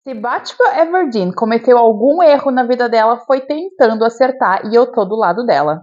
Se Batman Everdeen cometeu algum erro na vida dela, foi tentando acertar e eu tô do lado dela.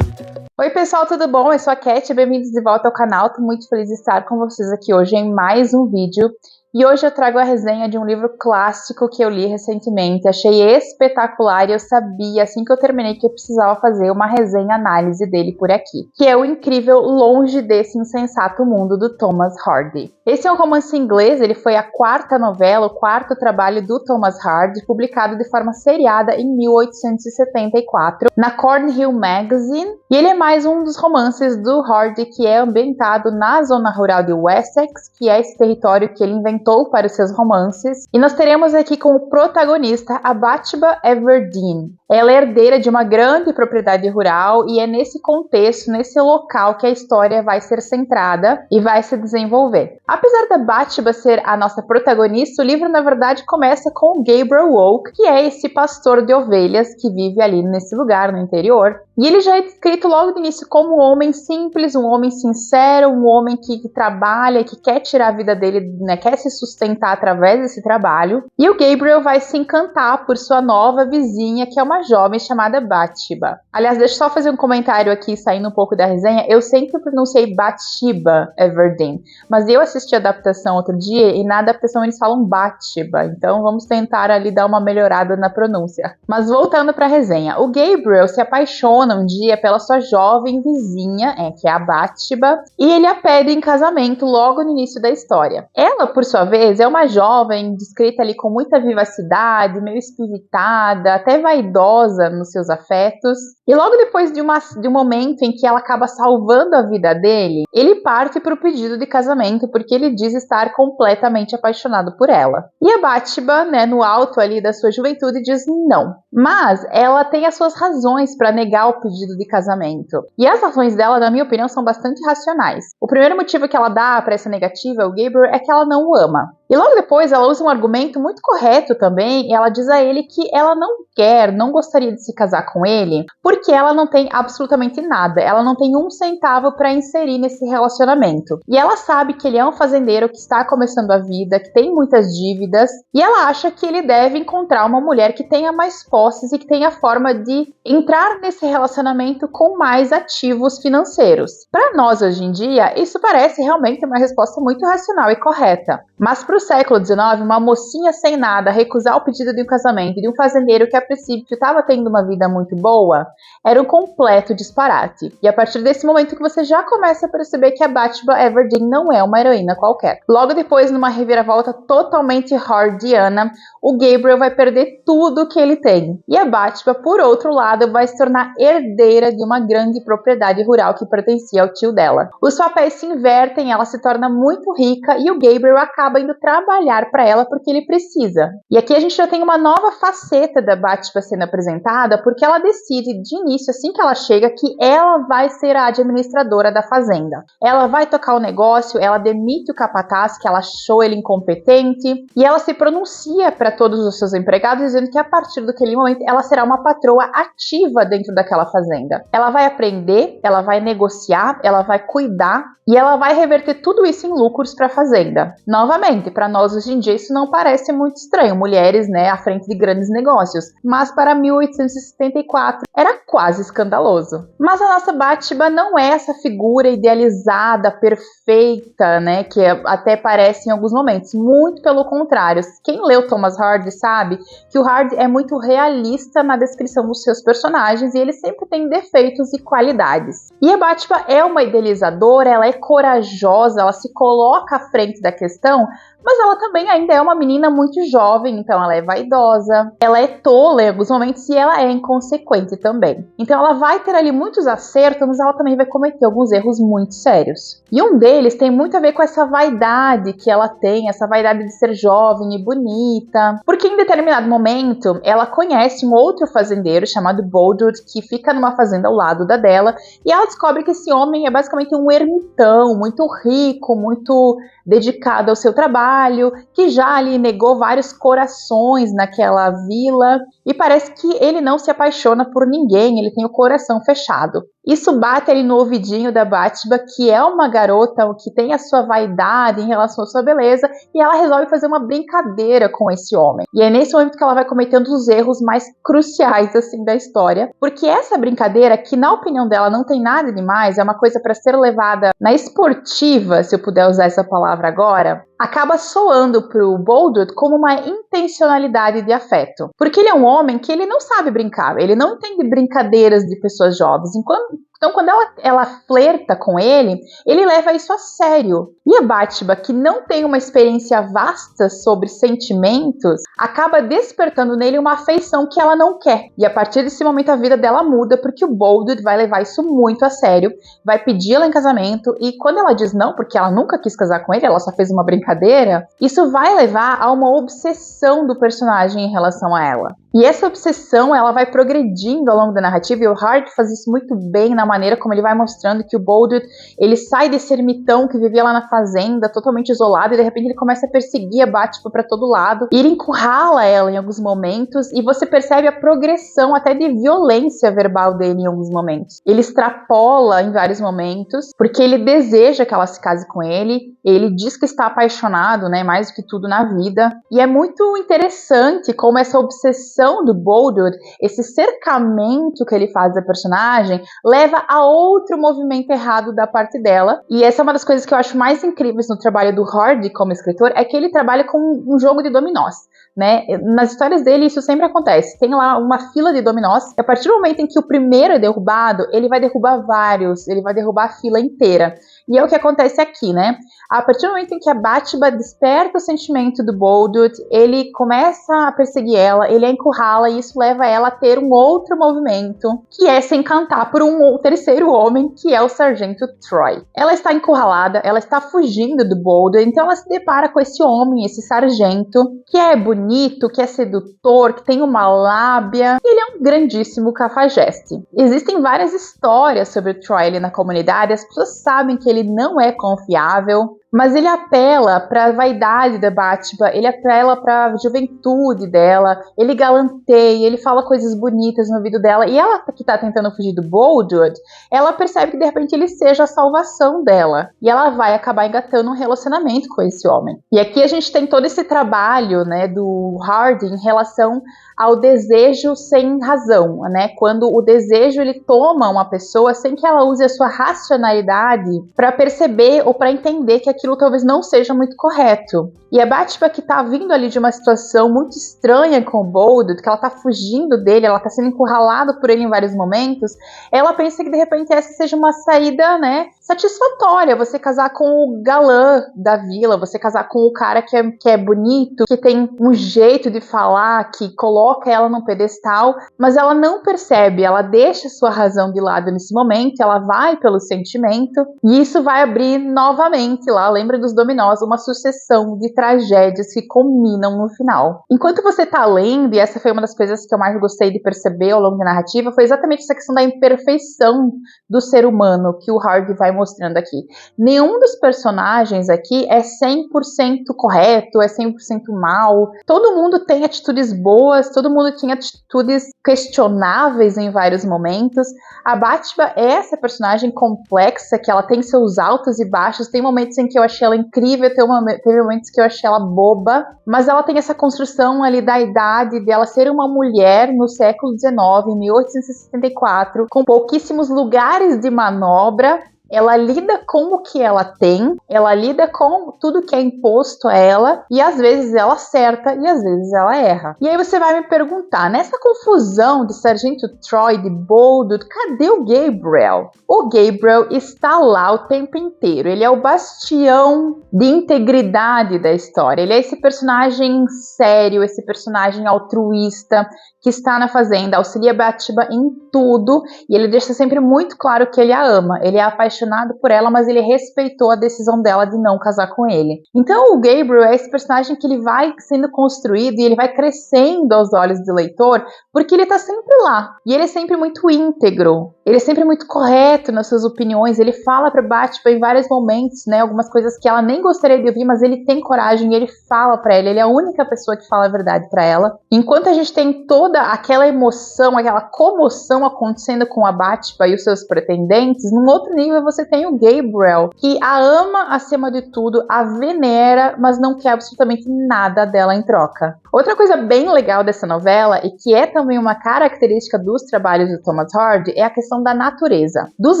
Oi pessoal, tudo bom? Eu sou a Cat, bem-vindos de volta ao canal. Tô muito feliz de estar com vocês aqui hoje em mais um vídeo. E hoje eu trago a resenha de um livro clássico que eu li recentemente. Achei espetacular e eu sabia, assim que eu terminei, que eu precisava fazer uma resenha análise dele por aqui. Que é o incrível Longe desse Insensato Mundo, do Thomas Hardy. Esse é um romance inglês, ele foi a quarta novela, o quarto trabalho do Thomas Hardy, publicado de forma seriada em 1874, na Cornhill Magazine. E ele é mais um dos romances do Hardy que é ambientado na zona rural de Wessex, que é esse território que ele inventou para os seus romances. E nós teremos aqui como protagonista a Batsheba Everdeen. Ela é herdeira de uma grande propriedade rural e é nesse contexto, nesse local, que a história vai ser centrada e vai se desenvolver. Apesar da Batsheba ser a nossa protagonista, o livro na verdade começa com o Gabriel Oak, que é esse pastor de ovelhas que vive ali nesse lugar, no interior. E ele já é descrito logo no início como um homem simples, um homem sincero, um homem que trabalha, que quer tirar a vida dele, né, quer se sustentar através desse trabalho. E o Gabriel vai se encantar por sua nova vizinha, que é uma jovem chamada Batsheba. Aliás, deixa eu só fazer um comentário aqui, saindo um pouco da resenha. Eu sempre pronunciei Batsheba Everdeen, mas eu assisti a adaptação outro dia e na adaptação eles falam Batsheba, então vamos tentar ali dar uma melhorada na pronúncia. Mas voltando para a resenha, o Gabriel se apaixona um dia pela sua jovem vizinha, que é a Batsheba, e ele a pede em casamento logo no início da história. Ela, por sua vez, é uma jovem descrita ali com muita vivacidade, meio espiritada, até vaidosa nos seus afetos. E logo depois de um momento em que ela acaba salvando a vida dele, ele parte para o pedido de casamento porque ele diz estar completamente apaixonado por ela. E a Batsheba, no alto ali da sua juventude, diz não. Mas ela tem as suas razões para negar o pedido de casamento. E as razões dela, na minha opinião, são bastante racionais. O primeiro motivo que ela dá para essa negativa ao Gabriel é que ela não o ama. E logo depois ela usa um argumento muito correto também, e ela diz a ele que ela não gostaria de se casar com ele, porque ela não tem absolutamente nada, ela não tem um centavo para inserir nesse relacionamento. E ela sabe que ele é um fazendeiro que está começando a vida, que tem muitas dívidas, e ela acha que ele deve encontrar uma mulher que tenha mais posses e que tenha forma de entrar nesse relacionamento com mais ativos financeiros. Para nós hoje em dia, isso parece realmente uma resposta muito racional e correta. Mas para o século XIX, uma mocinha sem nada recusar o pedido de um casamento de um fazendeiro que a princípio estava tendo uma vida muito boa, era um completo disparate. E a partir desse momento que você já começa a perceber que a Batsheba Everdeen não é uma heroína qualquer. Logo depois, numa reviravolta totalmente hardiana, o Gabriel vai perder tudo que ele tem. E a Batsheba, por outro lado, vai se tornar herdeira de uma grande propriedade rural que pertencia ao tio dela. Os papéis se invertem, ela se torna muito rica e o Gabriel acaba indo trabalhar para ela porque ele precisa. E aqui a gente já tem uma nova faceta da Batsheba sendo apresentada, porque ela decide de início, assim que ela chega, que ela vai ser a administradora da fazenda. Ela vai tocar o negócio, ela demite o capataz, que ela achou ele incompetente, e ela se pronuncia para todos os seus empregados, dizendo que a partir daquele momento ela será uma patroa ativa dentro daquela fazenda. Ela vai aprender, ela vai negociar, ela vai cuidar, e ela vai reverter tudo isso em lucros para a fazenda. Novamente, para nós hoje em dia isso não parece muito estranho, mulheres, à frente de grandes negócios, mas para 1874 era quase escandaloso. Mas a nossa Batsheba não é essa figura idealizada, perfeita, que até parece em alguns momentos. Muito pelo contrário. Quem leu Thomas Hardy sabe que o Hardy é muito realista na descrição dos seus personagens e ele sempre tem defeitos e qualidades. E a Batsheba é uma idealizadora, ela é corajosa, ela se coloca à frente da questão, mas ela também ainda é uma menina muito jovem, então ela é vaidosa, ela é tola em alguns momentos e ela é inconsequente também. Então ela vai ter ali muitos acertos, mas ela também vai cometer alguns erros muito sérios. E um deles tem muito a ver com essa vaidade que ela tem, essa vaidade de ser jovem e bonita, porque em determinado momento ela conhece um outro fazendeiro chamado Boldwood, que fica numa fazenda ao lado da dela, e ela descobre que esse homem é basicamente um ermitão, muito rico, muito dedicado ao seu trabalho, que já ali negou vários corações naquela vila, e parece que ele não se apaixona por ninguém, ele tem o coração fechado. Isso bate ali no ouvidinho da Batiba, que é uma garota que tem a sua vaidade em relação à sua beleza, e ela resolve fazer uma brincadeira com esse homem. E é nesse momento que ela vai cometendo os erros mais cruciais assim da história, porque essa brincadeira, que na opinião dela não tem nada demais, é uma coisa para ser levada na esportiva, se eu puder usar essa palavra agora, acaba soando pro Boldwood como uma intencionalidade de afeto. Porque ele é um homem que ele não sabe brincar, ele não entende brincadeiras de pessoas jovens. Então, quando ela flerta com ele leva isso a sério. E a Batiba, que não tem uma experiência vasta sobre sentimentos, acaba despertando nele uma afeição que ela não quer. E a partir desse momento a vida dela muda, porque o Boldwood vai levar isso muito a sério, vai pedir ela em casamento, e quando ela diz não, porque ela nunca quis casar com ele, ela só fez uma brincadeira, isso vai levar a uma obsessão do personagem em relação a ela. E essa obsessão, ela vai progredindo ao longo da narrativa, e o Hart faz isso muito bem na maneira como ele vai mostrando que o Boldwood, ele sai desse ermitão que vivia lá na fazenda, totalmente isolado, e de repente ele começa a perseguir a Batiba pra todo lado, e ele encurrala ela em alguns momentos, e você percebe a progressão até de violência verbal dele em alguns momentos. Ele extrapola em vários momentos, porque ele deseja que ela se case com ele diz que está apaixonado, né, mais do que tudo na vida, e é muito interessante como essa obsessão do Boldwood, esse cercamento que ele faz da personagem, leva a outro movimento errado da parte dela, e essa é uma das coisas que eu acho mais incríveis no trabalho do Hardy como escritor, é que ele trabalha com um jogo de dominós, né? Nas histórias dele isso sempre acontece, tem lá uma fila de dominós, e a partir do momento em que o primeiro é derrubado, ele vai derrubar vários, ele vai derrubar a fila inteira, e é o que acontece aqui, né? A partir do momento em que a Batiba desperta o sentimento do Boldwood, ele começa a perseguir ela, ele a encurrala, e isso leva ela a ter um outro movimento, que é se encantar por um terceiro homem, que é o Sargento Troy. Ela está encurralada, ela está fugindo do Boldwood, então ela se depara com esse homem, esse sargento, que é bonito, que é sedutor, que tem uma lábia, e ele é um grandíssimo cafajeste. Existem várias histórias sobre o Troy ali na comunidade, as pessoas sabem que ele não é confiável, mas ele apela para a vaidade da Batiba, ele apela para a juventude dela, ele galanteia, ele fala coisas bonitas no ouvido dela, e ela que tá tentando fugir do Boldwood, ela percebe que de repente ele seja a salvação dela, e ela vai acabar engatando um relacionamento com esse homem. E aqui a gente tem todo esse trabalho, né, do Hardy em relação ao desejo sem razão, né? Quando o desejo ele toma uma pessoa sem que ela use a sua racionalidade para perceber ou para entender que aquilo talvez não seja muito correto. E a Batiba, que tá vindo ali de uma situação muito estranha com o Boldwood, que ela tá fugindo dele, ela tá sendo encurralada por ele em vários momentos, ela pensa que de repente essa seja uma saída, né, satisfatória, você casar com o galã da vila, você casar com o cara que é bonito, que tem um jeito de falar, que coloca ela num pedestal, mas ela não percebe, ela deixa sua razão de lado nesse momento, ela vai pelo sentimento, e isso vai abrir novamente lá, lembra dos dominós, uma sucessão de tragédias que culminam no final. Enquanto você tá lendo, e essa foi uma das coisas que eu mais gostei de perceber ao longo da narrativa, foi exatamente essa questão da imperfeição do ser humano que o Hardy vai mostrando aqui. Nenhum dos personagens aqui é 100% correto, é 100% mal. Todo mundo tem atitudes boas, todo mundo tem atitudes questionáveis em vários momentos. A Batiba é essa personagem complexa, que ela tem seus altos e baixos, tem momentos em que eu achei ela incrível, teve momentos que eu achei ela boba, mas ela tem essa construção ali da idade dela ser uma mulher no século XIX, em 1864, com pouquíssimos lugares de manobra. Ela lida com o que ela tem, ela lida com tudo que é imposto a ela, e às vezes ela acerta e às vezes ela erra. E aí você vai me perguntar, nessa confusão de Sargento Troy, de Boldwood, cadê o Gabriel? O Gabriel está lá o tempo inteiro, ele é o bastião de integridade da história, ele é esse personagem sério, esse personagem altruísta, que está na fazenda, auxilia Batiba em tudo, e ele deixa sempre muito claro que ele a ama, ele é apaixonado apaixonado por ela, mas ele respeitou a decisão dela de não casar com ele. Então o Gabriel é esse personagem que ele vai sendo construído e ele vai crescendo aos olhos do leitor, porque ele tá sempre lá. E ele é sempre muito íntegro, ele é sempre muito correto nas suas opiniões, ele fala pra Batman em vários momentos, né, algumas coisas que ela nem gostaria de ouvir, mas ele tem coragem e ele fala pra ela, ele é a única pessoa que fala a verdade pra ela. Enquanto a gente tem toda aquela emoção, aquela comoção acontecendo com a Batman e os seus pretendentes, num outro nível você tem o Gabriel, que a ama acima de tudo, a venera, mas não quer absolutamente nada dela em troca. Outra coisa bem legal dessa novela, e que é também uma característica dos trabalhos do Thomas Hardy, é a questão da natureza, dos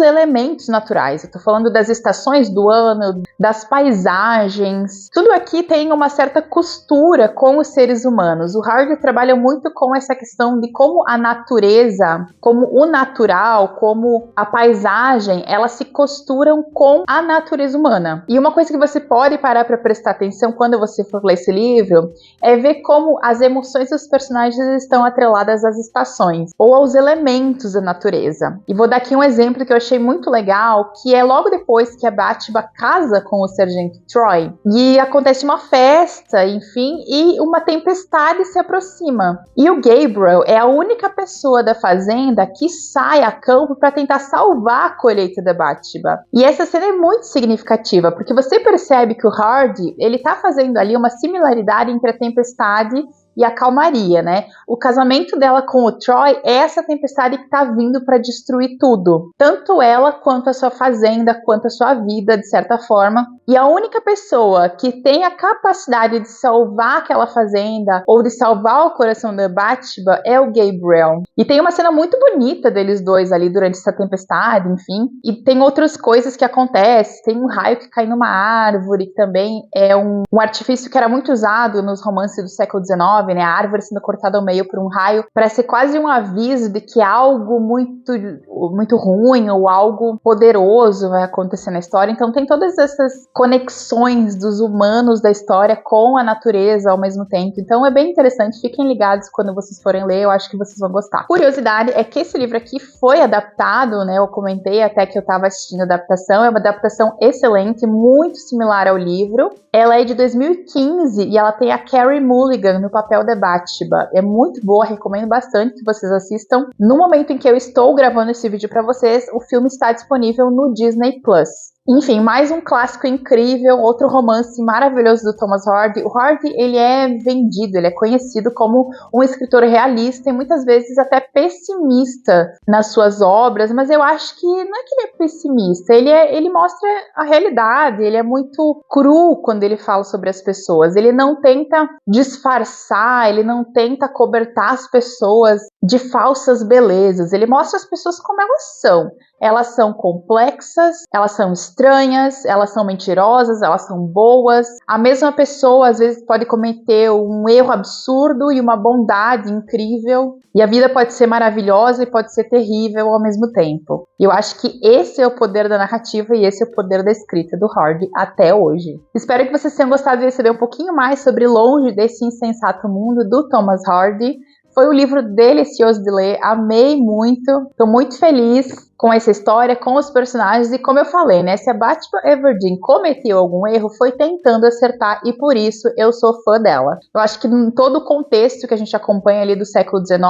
elementos naturais. Eu tô falando das estações do ano, das paisagens. Tudo aqui tem uma certa costura com os seres humanos. O Hardy trabalha muito com essa questão de como a natureza, como o natural, como a paisagem, elas se costuram com a natureza humana. E uma coisa que você pode parar para prestar atenção quando você for ler esse livro é ver como as emoções dos personagens estão atreladas às estações ou aos elementos da natureza. E vou dar aqui um exemplo que eu achei muito legal, que é logo depois que a Batman casa com o Sargento Troy e acontece uma festa, enfim, e uma tempestade se aproxima. E o Gabriel é a única pessoa da fazenda que sai a campo para tentar salvar a colheita da Batman. E essa cena é muito significativa, porque você percebe que o Hardy, ele tá fazendo ali uma similaridade entre a tempestade e a calmaria, né? O casamento dela com o Troy é essa tempestade que tá vindo para destruir tudo. Tanto ela, quanto a sua fazenda, quanto a sua vida, de certa forma. E a única pessoa que tem a capacidade de salvar aquela fazenda ou de salvar o coração da Batsheba é o Gabriel. E tem uma cena muito bonita deles dois ali durante essa tempestade, enfim. E tem outras coisas que acontecem. Tem um raio que cai numa árvore, que também é um artifício que era muito usado nos romances do século XIX, né? A árvore sendo cortada ao meio por um raio, para ser quase um aviso de que algo muito ruim ou algo poderoso vai acontecer na história. Então tem todas essas conexões dos humanos da história com a natureza ao mesmo tempo. Então é bem interessante, fiquem ligados quando vocês forem ler, eu acho que vocês vão gostar. Curiosidade é que esse livro aqui foi adaptado, né? Eu comentei até que eu estava assistindo a adaptação, é uma adaptação excelente, muito similar ao livro. Ela é de 2015 e ela tem a Carey Mulligan no papel da Batsheba. É muito boa, recomendo bastante que vocês assistam. No momento em que eu estou gravando esse vídeo para vocês, o filme está disponível no Disney Plus. Enfim, mais um clássico incrível, outro romance maravilhoso do Thomas Hardy. O Hardy, ele é vendido, ele é conhecido como um escritor realista e muitas vezes até pessimista nas suas obras, mas eu acho que não é que ele é pessimista, ele mostra a realidade, ele é muito cru quando ele fala sobre as pessoas, ele não tenta disfarçar, ele não tenta cobertar as pessoas de falsas belezas, ele mostra as pessoas como elas são. Elas são complexas, elas são estranhas, elas são mentirosas, elas são boas. A mesma pessoa às vezes pode cometer um erro absurdo e uma bondade incrível. E a vida pode ser maravilhosa e pode ser terrível ao mesmo tempo. E eu acho que esse é o poder da narrativa e esse é o poder da escrita do Hardy até hoje. Espero que vocês tenham gostado de receber um pouquinho mais sobre Longe desse Insensato Mundo do Thomas Hardy. Foi um livro delicioso de ler, amei muito, estou muito feliz com essa história, com os personagens e como eu falei, né, se a Batman Everdeen cometeu algum erro, foi tentando acertar e por isso eu sou fã dela. Eu acho que em todo o contexto que a gente acompanha ali do século XIX,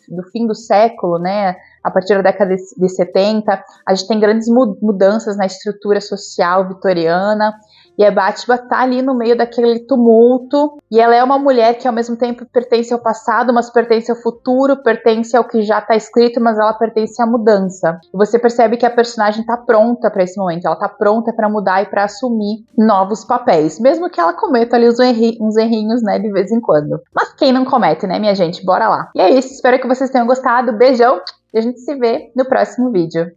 do fim do século, né, a partir da década de 70, a gente tem grandes mudanças na estrutura social vitoriana. E a Batsheba tá ali no meio daquele tumulto, e ela é uma mulher que ao mesmo tempo pertence ao passado, mas pertence ao futuro, pertence ao que já tá escrito, mas ela pertence à mudança. E você percebe que a personagem tá pronta para esse momento, ela tá pronta para mudar e para assumir novos papéis, mesmo que ela cometa ali uns errinhos, né, de vez em quando. Mas quem não comete, né, minha gente? Bora lá. E é isso, espero que vocês tenham gostado, beijão, e a gente se vê no próximo vídeo.